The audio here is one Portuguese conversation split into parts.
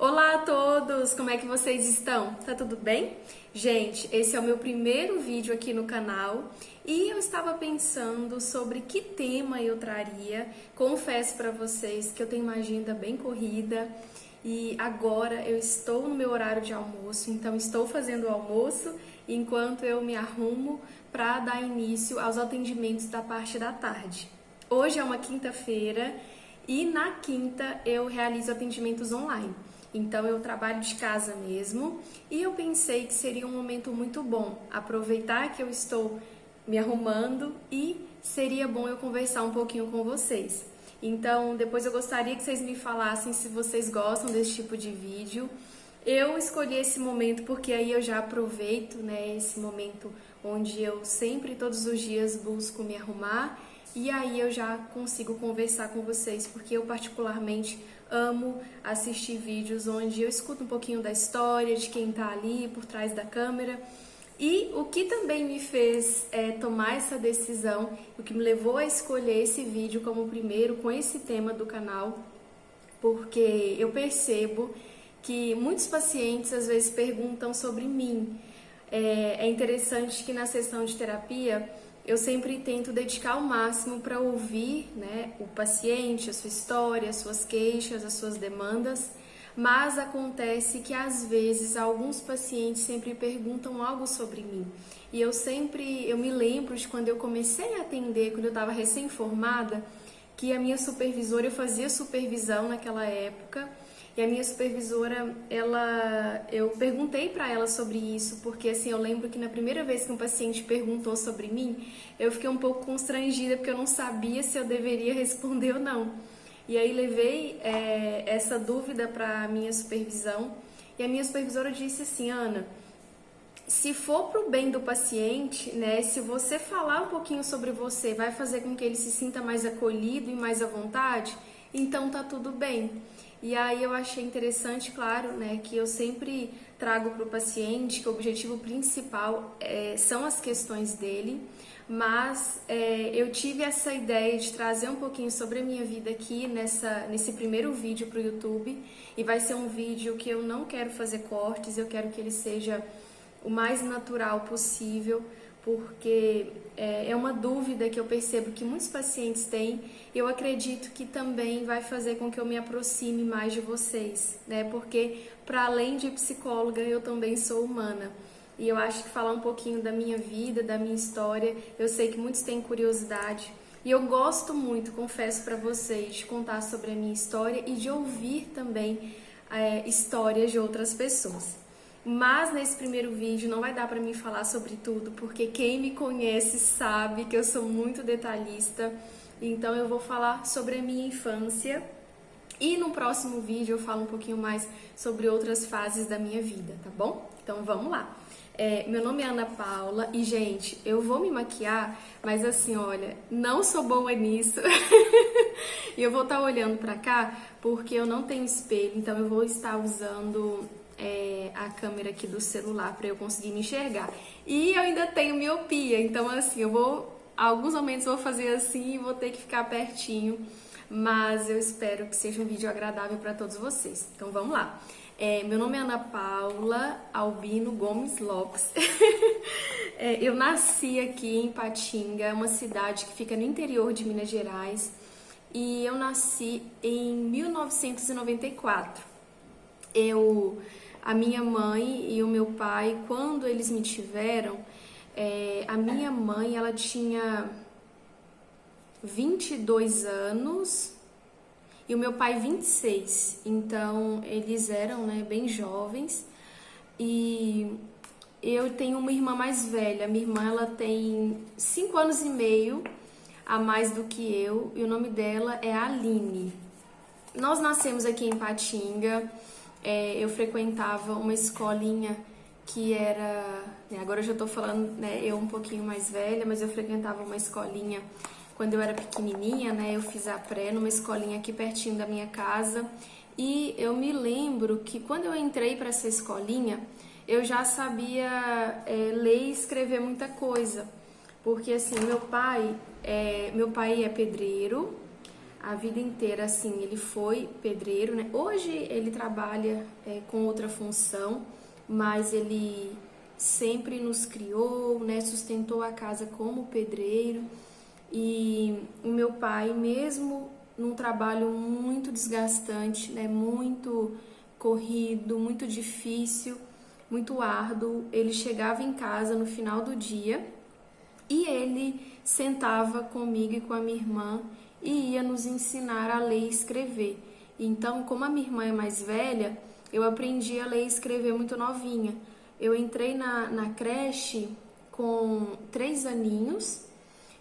Olá a todos, como é que vocês estão? Tá tudo bem? Gente, esse é o meu primeiro vídeo aqui no canal e eu estava pensando sobre que tema eu traria. Confesso para vocês que eu tenho uma agenda bem corrida e agora eu estou no meu horário de almoço, então estou fazendo o almoço enquanto eu me arrumo para dar início aos atendimentos da parte da tarde. Hoje é uma quinta-feira e na quinta eu realizo atendimentos online. Então eu trabalho de casa mesmo e eu pensei que seria um momento muito bom aproveitar que eu estou me arrumando e seria bom eu conversar um pouquinho com vocês. Então depois eu gostaria que vocês me falassem se vocês gostam desse tipo de vídeo. Eu escolhi esse momento porque aí eu já aproveito, né, esse momento onde eu sempre, todos os dias, busco me arrumar e aí eu já consigo conversar com vocês, porque eu particularmente amo assistir vídeos onde eu escuto um pouquinho da história, de quem tá ali por trás da câmera. E o que também me fez tomar essa decisão, o que me levou a escolher esse vídeo como o primeiro com esse tema do canal, porque eu percebo que muitos pacientes às vezes perguntam sobre mim. É interessante que na sessão de terapia eu sempre tento dedicar o máximo para ouvir, né, o paciente, a sua história, as suas queixas, as suas demandas, mas acontece que às vezes alguns pacientes sempre perguntam algo sobre mim. E eu me lembro de quando eu comecei a atender, quando eu estava recém-formada, que a minha supervisora, eu fazia supervisão naquela época, e a minha supervisora, eu perguntei para ela sobre isso, porque assim, eu lembro que na primeira vez que um paciente perguntou sobre mim, eu fiquei um pouco constrangida, porque eu não sabia se eu deveria responder ou não. E aí levei essa dúvida para a minha supervisão, e a minha supervisora disse assim: Ana, se for para o bem do paciente, né, se você falar um pouquinho sobre você vai fazer com que ele se sinta mais acolhido e mais à vontade, então tá tudo bem. E aí eu achei interessante, claro, né, que eu sempre trago para o paciente que o objetivo principal são as questões dele, mas eu tive essa ideia de trazer um pouquinho sobre a minha vida aqui nesse primeiro vídeo para o YouTube, e vai ser um vídeo que eu não quero fazer cortes, eu quero que ele seja o mais natural possível, porque é uma dúvida que eu percebo que muitos pacientes têm, e eu acredito que também vai fazer com que eu me aproxime mais de vocês, né? Porque para além de psicóloga, eu também sou humana. E eu acho que falar um pouquinho da minha vida, da minha história, eu sei que muitos têm curiosidade. E eu gosto muito, confesso para vocês, de contar sobre a minha história e de ouvir também histórias de outras pessoas. Mas nesse primeiro vídeo não vai dar para mim falar sobre tudo, porque quem me conhece sabe que eu sou muito detalhista. Então eu vou falar sobre a minha infância e no próximo vídeo eu falo um pouquinho mais sobre outras fases da minha vida, tá bom? Então vamos lá. Meu nome é Ana Paula e, gente, eu vou me maquiar, mas assim, olha, não sou boa nisso. E eu vou estar olhando pra cá porque eu não tenho espelho, então eu vou estar usando a câmera aqui do celular para eu conseguir me enxergar. E eu ainda tenho miopia, então assim, alguns momentos eu vou fazer assim e vou ter que ficar pertinho, mas eu espero que seja um vídeo agradável para todos vocês. Então vamos lá. Meu nome é Ana Paula Albino Gomes Lopes. Eu nasci aqui em Ipatinga, uma cidade que fica no interior de Minas Gerais, e eu nasci em 1994. A minha mãe e o meu pai, quando eles me tiveram, a minha mãe, ela tinha 22 anos e o meu pai 26, então eles eram, né, bem jovens. E eu tenho uma irmã mais velha, minha irmã ela tem 5 anos e meio a mais do que eu, e o nome dela é Aline. Nós nascemos aqui em Ipatinga. Eu frequentava uma escolinha que era... Agora eu já tô falando, né, eu um pouquinho mais velha, mas eu frequentava uma escolinha quando eu era pequenininha, né? Eu fiz a pré numa escolinha aqui pertinho da minha casa. E eu me lembro que quando eu entrei para essa escolinha, eu já sabia ler e escrever muita coisa. Porque assim, meu pai é pedreiro, a vida inteira, assim, ele foi pedreiro, né? Hoje ele trabalha com outra função, mas ele sempre nos criou, né? Sustentou a casa como pedreiro. E o meu pai, mesmo num trabalho muito desgastante, né? Muito corrido, muito difícil, muito árduo, ele chegava em casa no final do dia e ele sentava comigo e com a minha irmã e ia nos ensinar a ler e escrever. Então, como a minha irmã é mais velha, eu aprendi a ler e escrever muito novinha. Eu entrei na creche com 3 aninhos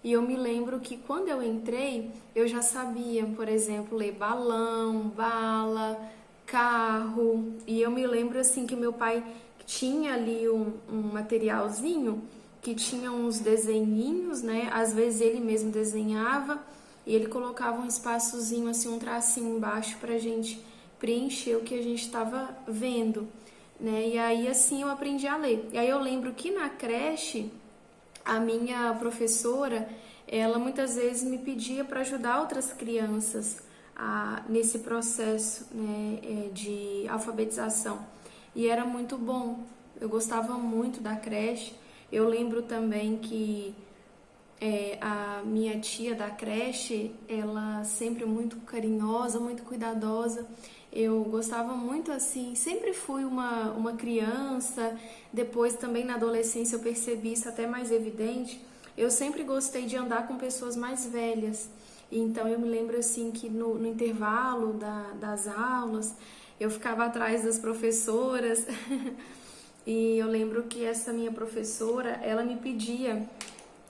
e eu me lembro que quando eu entrei, eu já sabia, por exemplo, ler balão, bala, carro. E eu me lembro assim que meu pai tinha ali um materialzinho que tinha uns desenhinhos, né? Às vezes ele mesmo desenhava e ele colocava um espaçozinho, assim, um tracinho embaixo pra gente preencher o que a gente estava vendo, né? E aí assim eu aprendi a ler. E aí eu lembro que na creche a minha professora, ela muitas vezes me pedia para ajudar outras crianças nesse processo, né, de alfabetização. E era muito bom, eu gostava muito da creche. Eu lembro também que a minha tia da creche, ela sempre muito carinhosa, muito cuidadosa. Eu gostava muito assim, sempre fui uma criança, depois também na adolescência eu percebi isso até mais evidente. Eu sempre gostei de andar com pessoas mais velhas. Então eu me lembro assim que no intervalo das aulas eu ficava atrás das professoras e eu lembro que essa minha professora, ela me pedia,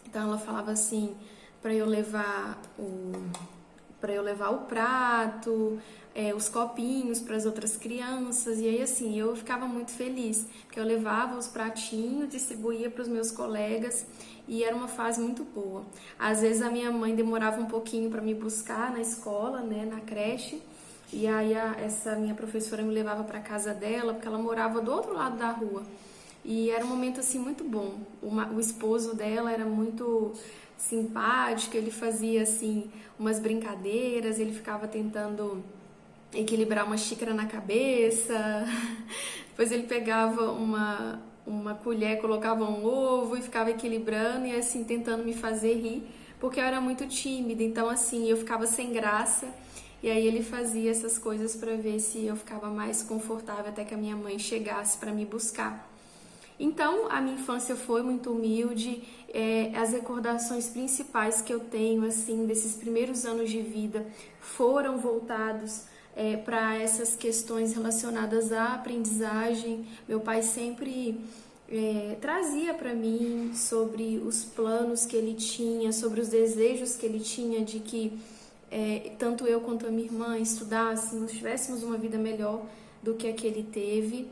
então ela falava assim para eu levar o prato, os copinhos para as outras crianças. E aí assim, eu ficava muito feliz, porque eu levava os pratinhos, distribuía para os meus colegas e era uma fase muito boa. Às vezes a minha mãe demorava um pouquinho para me buscar na escola, né, na creche, e aí essa minha professora me levava para casa dela, porque ela morava do outro lado da rua. E era um momento assim muito bom. O esposo dela era muito simpático, ele fazia assim umas brincadeiras, ele ficava tentando equilibrar uma xícara na cabeça. Depois ele pegava uma colher, colocava um ovo e ficava equilibrando e assim tentando me fazer rir, porque eu era muito tímida, então assim, eu ficava sem graça. E aí ele fazia essas coisas para ver se eu ficava mais confortável até que a minha mãe chegasse para me buscar. Então, a minha infância foi muito humilde. As recordações principais que eu tenho, assim, desses primeiros anos de vida foram voltados para essas questões relacionadas à aprendizagem. Meu pai sempre trazia para mim sobre os planos que ele tinha, sobre os desejos que ele tinha de que tanto eu quanto a minha irmã estudássemos, tivéssemos uma vida melhor do que a que ele teve.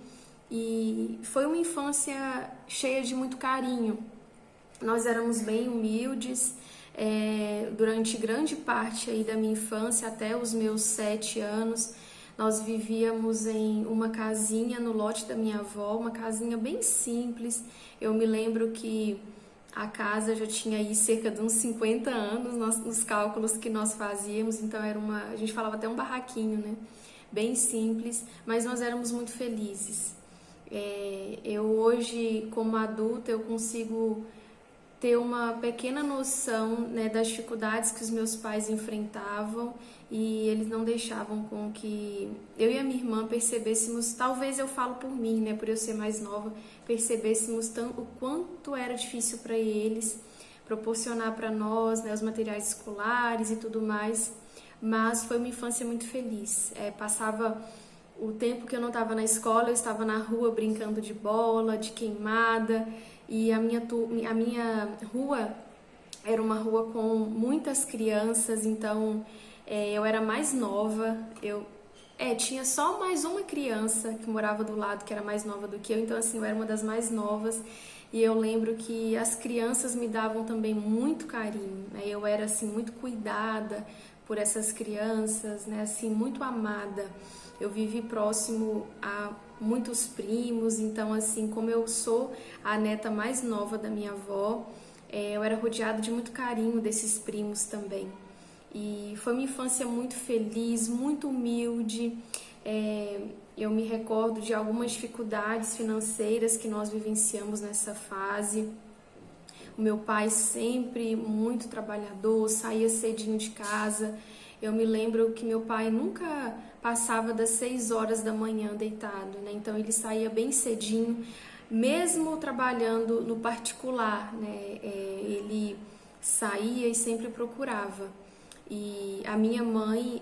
E foi uma infância cheia de muito carinho. Nós éramos bem humildes, durante grande parte aí da minha infância, até os meus 7 anos, nós vivíamos em uma casinha no lote da minha avó, uma casinha bem simples. Eu me lembro que a casa já tinha aí cerca de uns 50 anos nos cálculos que nós fazíamos, então a gente falava até um barraquinho, né? Bem simples, mas nós éramos muito felizes. Eu hoje, como adulta, eu consigo ter uma pequena noção, né, das dificuldades que os meus pais enfrentavam e eles não deixavam com que eu e a minha irmã percebêssemos, talvez eu falo por mim, né, por eu ser mais nova, percebêssemos o quanto era difícil para eles proporcionar para nós, né, os materiais escolares e tudo mais, mas foi uma infância muito feliz. Passava o tempo que eu não estava na escola, eu estava na rua brincando de bola, de queimada, e a minha rua era uma rua com muitas crianças, então eu era mais nova, tinha só mais uma criança que morava do lado, que era mais nova do que eu, então assim, eu era uma das mais novas, e eu lembro que as crianças me davam também muito carinho, né? Eu era assim, muito cuidada por essas crianças, né? Assim, muito amada. Eu vivi próximo a muitos primos, então assim, como eu sou a neta mais nova da minha avó, eu era rodeada de muito carinho desses primos também. e foi uma infância muito feliz, muito humilde. Eu me recordo de algumas dificuldades financeiras que nós vivenciamos nessa fase. O meu pai sempre muito trabalhador, saía cedinho de casa. Eu me lembro que meu pai nunca passava das 6 horas da manhã deitado, né? Então ele saía bem cedinho, mesmo trabalhando no particular, né? Ele saía e sempre procurava. E a minha mãe,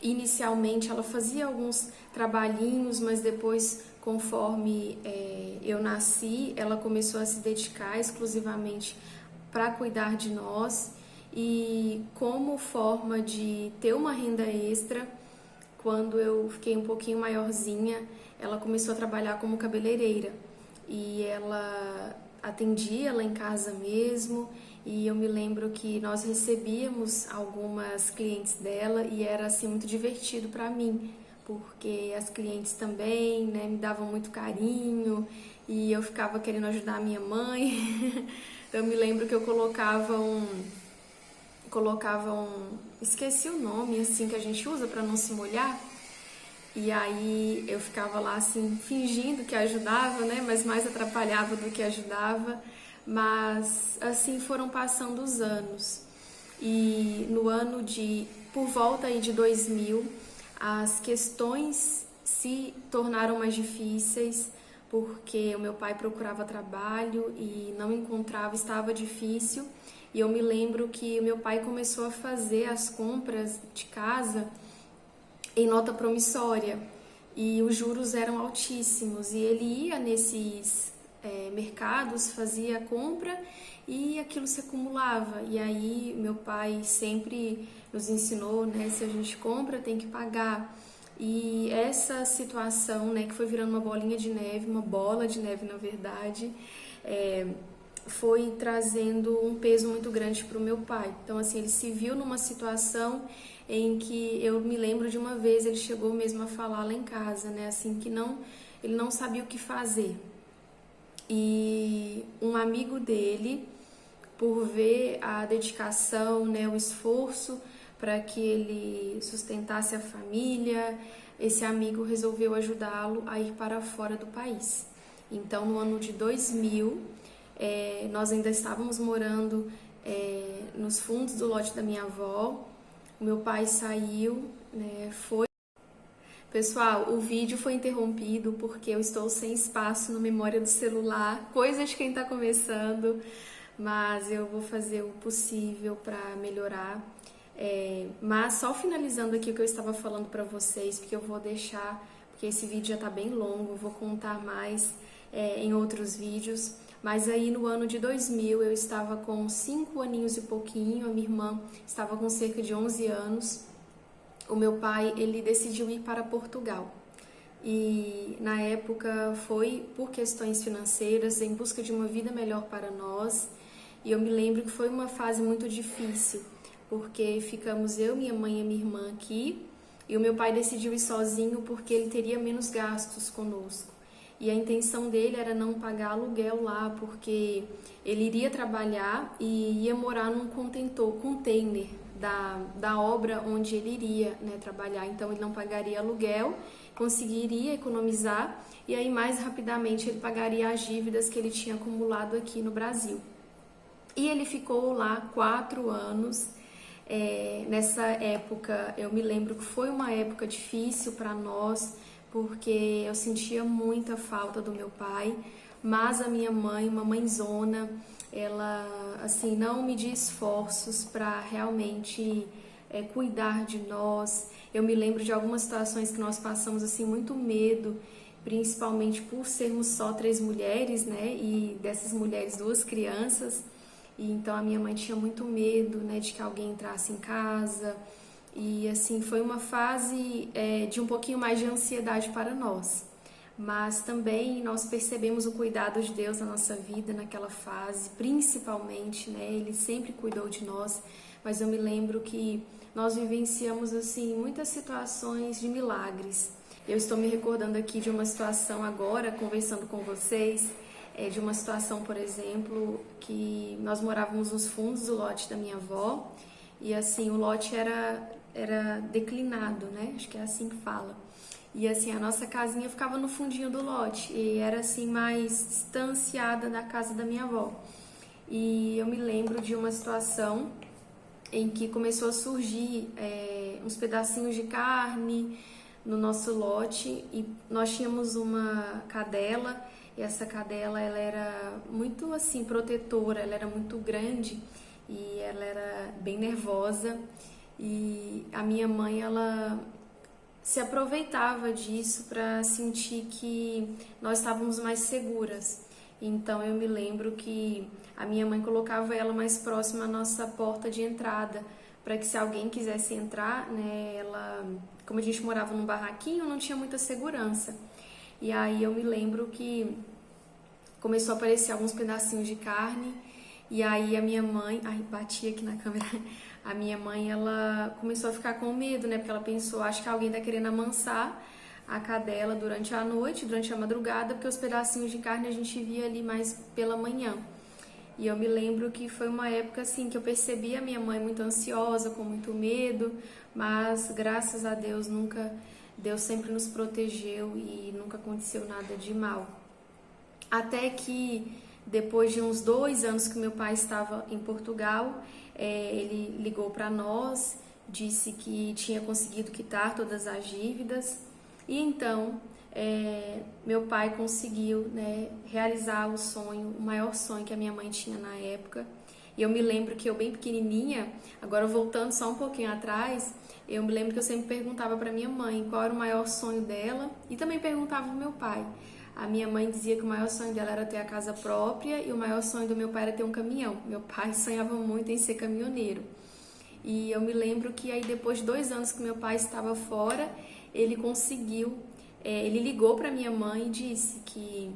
inicialmente ela fazia alguns trabalhinhos, mas depois, conforme eu nasci, ela começou a se dedicar exclusivamente para cuidar de nós. E como forma de ter uma renda extra, quando eu fiquei um pouquinho maiorzinha, ela começou a trabalhar como cabeleireira. E ela atendia lá em casa mesmo, e eu me lembro que nós recebíamos algumas clientes dela e era assim muito divertido para mim, porque as clientes também, né, me davam muito carinho e eu ficava querendo ajudar a minha mãe. Então eu me lembro que eu colocava esqueci o nome assim que a gente usa para não se molhar. E aí eu ficava lá assim, fingindo que ajudava, né? Mas mais atrapalhava do que ajudava. Mas assim foram passando os anos. E no ano por volta aí de 2000, as questões se tornaram mais difíceis, porque o meu pai procurava trabalho e não encontrava, estava difícil. E eu me lembro que o meu pai começou a fazer as compras de casa em nota promissória e os juros eram altíssimos e ele ia nesses mercados, fazia a compra e aquilo se acumulava. E aí meu pai sempre nos ensinou, né, se a gente compra tem que pagar. E essa situação, né, que foi virando uma bolinha de neve, uma bola de neve na verdade, foi trazendo um peso muito grande para o meu pai. Então assim, ele se viu numa situação em que eu me lembro de uma vez ele chegou mesmo a falar lá em casa, né, assim que ele não sabia o que fazer. E um amigo dele, por ver a dedicação, né, o esforço para que ele sustentasse a família, esse amigo resolveu ajudá-lo a ir para fora do país. Então, no ano de 2000, nós ainda estávamos morando nos fundos do lote da minha avó. O meu pai saiu, né, foi. Pessoal, o vídeo foi interrompido porque eu estou sem espaço na memória do celular, coisa de quem está começando, mas eu vou fazer o possível para melhorar. Mas só finalizando aqui o que eu estava falando para vocês, porque eu vou deixar, porque esse vídeo já está bem longo, eu vou contar mais em outros vídeos. Mas aí no ano de 2000 eu estava com 5 aninhos e pouquinho, a minha irmã estava com cerca de 11 anos. O meu pai, ele decidiu ir para Portugal. E na época foi por questões financeiras, em busca de uma vida melhor para nós. E eu me lembro que foi uma fase muito difícil, porque ficamos eu, minha mãe e minha irmã aqui, e o meu pai decidiu ir sozinho porque ele teria menos gastos conosco. E a intenção dele era não pagar aluguel lá, porque ele iria trabalhar e ia morar num container da obra onde ele iria, né, trabalhar. Então ele não pagaria aluguel, conseguiria economizar e aí mais rapidamente ele pagaria as dívidas que ele tinha acumulado aqui no Brasil. E ele ficou lá 4 anos. Nessa época eu me lembro que foi uma época difícil para nós, porque eu sentia muita falta do meu pai, mas a minha mãe, uma mãezona, ela assim não media esforços para realmente cuidar de nós. Eu me lembro de algumas situações que nós passamos assim muito medo, principalmente por sermos só 3 mulheres, né? E dessas mulheres 2 crianças. E então a minha mãe tinha muito medo, né, de que alguém entrasse em casa. E assim, foi uma fase de um pouquinho mais de ansiedade para nós. Mas também nós percebemos o cuidado de Deus na nossa vida naquela fase, principalmente, né? Ele sempre cuidou de nós. Mas eu me lembro que nós vivenciamos assim muitas situações de milagres. Eu estou me recordando aqui de uma situação agora, conversando com vocês, de uma situação, por exemplo, que nós morávamos nos fundos do lote da minha avó e assim, o lote era declinado, né? Acho que é assim que fala. E assim, a nossa casinha ficava no fundinho do lote e era assim mais distanciada da casa da minha avó. E eu me lembro de uma situação em que começou a surgir uns pedacinhos de carne no nosso lote e nós tínhamos uma cadela e essa cadela ela era muito assim protetora, ela era muito grande e ela era bem nervosa e a minha mãe ela se aproveitava disso para sentir que nós estávamos mais seguras. Então eu me lembro que a minha mãe colocava ela mais próxima à nossa porta de entrada, para que se alguém quisesse entrar, né, ela, como a gente morava num barraquinho, não tinha muita segurança. E aí eu me lembro que começou a aparecer alguns pedacinhos de carne, e aí a minha mãe, ai, bati aqui na câmera. A minha mãe, ela começou a ficar com medo, né? Porque ela pensou, acho que alguém tá querendo amansar a cadela durante a noite, durante a madrugada, porque os pedacinhos de carne a gente via ali mais pela manhã. E eu me lembro que foi uma época assim que eu percebi a minha mãe muito ansiosa, com muito medo, mas graças a Deus Deus sempre nos protegeu e nunca aconteceu nada de mal. Até que depois de uns 2 anos que meu pai estava em Portugal, ele ligou para nós, disse que tinha conseguido quitar todas as dívidas e então meu pai conseguiu, né, realizar o sonho, o maior sonho que a minha mãe tinha na época. E eu me lembro que eu bem pequenininha, agora voltando só um pouquinho atrás, eu me lembro que eu sempre perguntava para minha mãe qual era o maior sonho dela e também perguntava pro meu pai. A minha mãe dizia que o maior sonho dela era ter a casa própria e o maior sonho do meu pai era ter um caminhão. Meu pai sonhava muito em ser caminhoneiro. E eu me lembro que aí depois de 2 anos que meu pai estava fora, ele conseguiu, ele ligou para minha mãe e disse que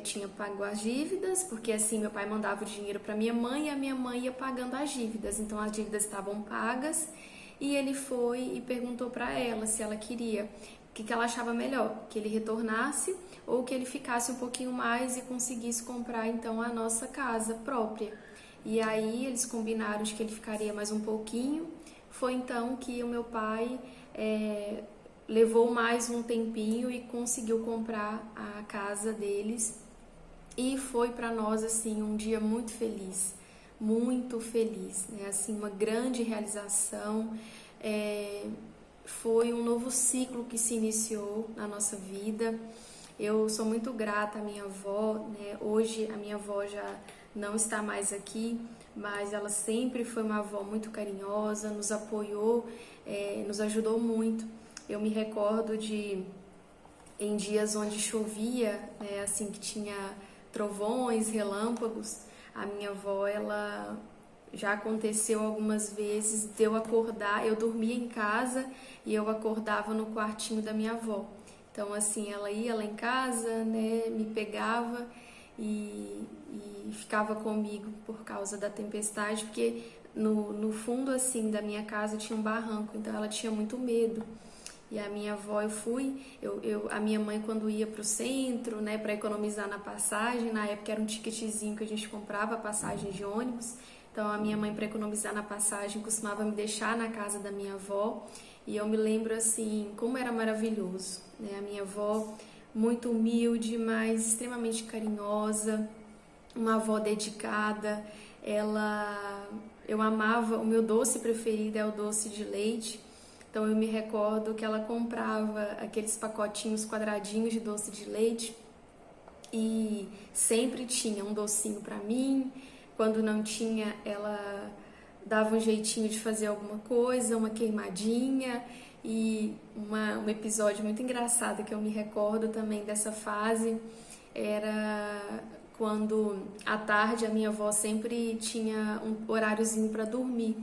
tinha pago as dívidas, porque assim meu pai mandava o dinheiro para minha mãe e a minha mãe ia pagando as dívidas. Então as dívidas estavam pagas e ele foi e perguntou para ela se ela queria, o que ela achava melhor, que ele retornasse ou que ele ficasse um pouquinho mais e conseguisse comprar então a nossa casa própria. E aí eles combinaram de que ele ficaria mais um pouquinho. Foi então que o meu pai levou mais um tempinho e conseguiu comprar a casa deles. E foi para nós assim um dia muito feliz, né? Assim, uma grande realização. Foi um novo ciclo que se iniciou na nossa vida. Eu sou muito grata à minha avó, né? Hoje a minha avó já não está mais aqui, mas ela sempre foi uma avó muito carinhosa, nos apoiou, nos ajudou muito. Eu me recordo em dias onde chovia, né, assim que tinha trovões, relâmpagos, a minha avó, ela já aconteceu algumas vezes de eu acordar, eu dormia em casa e eu acordava no quartinho da minha avó. Então, assim, ela ia lá em casa, né, me pegava e ficava comigo por causa da tempestade, porque no fundo, assim, da minha casa tinha um barranco, então ela tinha muito medo. E a minha avó, a minha mãe quando ia pro centro, né, para economizar na passagem, na época era um ticketzinho que a gente comprava a passagem de ônibus, então a minha mãe para economizar na passagem costumava me deixar na casa da minha avó, e eu me lembro assim, como era maravilhoso, né, a minha avó muito humilde, mas extremamente carinhosa, uma avó dedicada, eu amava, o meu doce preferido é o doce de leite. Então eu me recordo que ela comprava aqueles pacotinhos quadradinhos de doce de leite e sempre tinha um docinho para mim. Quando não tinha, ela dava um jeitinho de fazer alguma coisa, uma queimadinha. E um episódio muito engraçado que eu me recordo também dessa fase era quando à tarde a minha avó sempre tinha um horáriozinho para dormir.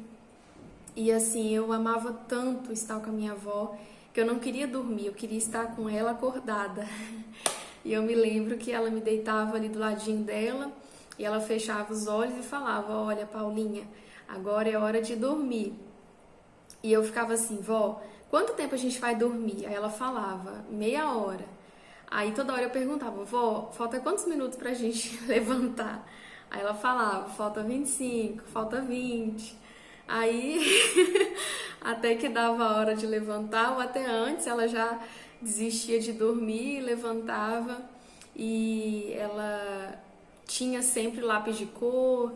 E assim, eu amava tanto estar com a minha avó que eu não queria dormir, eu queria estar com ela acordada. E eu me lembro que ela me deitava ali do ladinho dela e ela fechava os olhos e falava: olha, Paulinha, agora é hora de dormir. E eu ficava assim: vó, quanto tempo a gente vai dormir? Aí ela falava: meia hora. Aí toda hora eu perguntava, vó, falta quantos minutos pra gente levantar? Aí ela falava, falta 25, falta 20. Aí, até que dava a hora de levantar, ou até antes, ela já desistia de dormir, levantava e ela tinha sempre lápis de cor.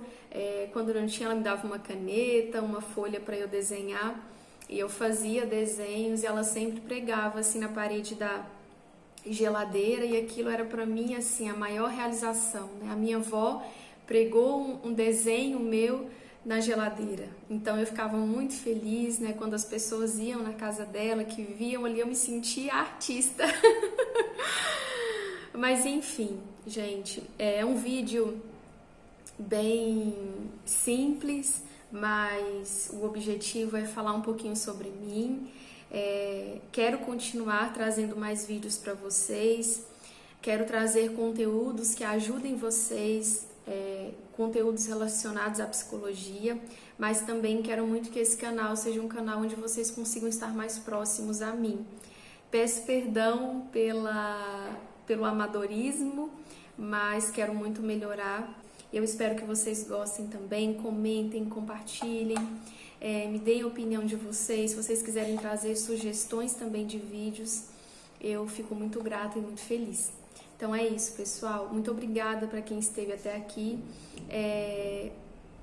Quando não tinha, ela me dava uma caneta, uma folha para eu desenhar. E eu fazia desenhos e ela sempre pregava assim na parede da geladeira, e aquilo era para mim assim a maior realização, né? A minha avó pregou um desenho meu na geladeira. Então eu ficava muito feliz, né, quando as pessoas iam na casa dela, que viam ali, eu me sentia artista. Mas enfim, gente, é um vídeo bem simples, mas o objetivo é falar um pouquinho sobre mim. Quero continuar trazendo mais vídeos para vocês, quero trazer conteúdos que ajudem vocês, conteúdos relacionados à psicologia, mas também quero muito que esse canal seja um canal onde vocês consigam estar mais próximos a mim. Peço perdão pelo amadorismo, mas quero muito melhorar. Eu espero que vocês gostem também, comentem, compartilhem, me deem a opinião de vocês. Se vocês quiserem trazer sugestões também de vídeos, eu fico muito grata e muito feliz. Então é isso, pessoal. Muito obrigada para quem esteve até aqui.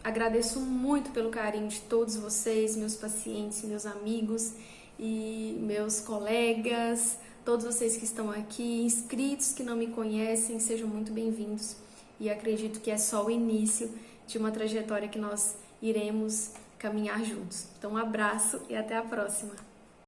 Agradeço muito pelo carinho de todos vocês, meus pacientes, meus amigos e meus colegas, todos vocês que estão aqui, inscritos que não me conhecem, sejam muito bem-vindos. E acredito que é só o início de uma trajetória que nós iremos caminhar juntos. Então, um abraço e até a próxima!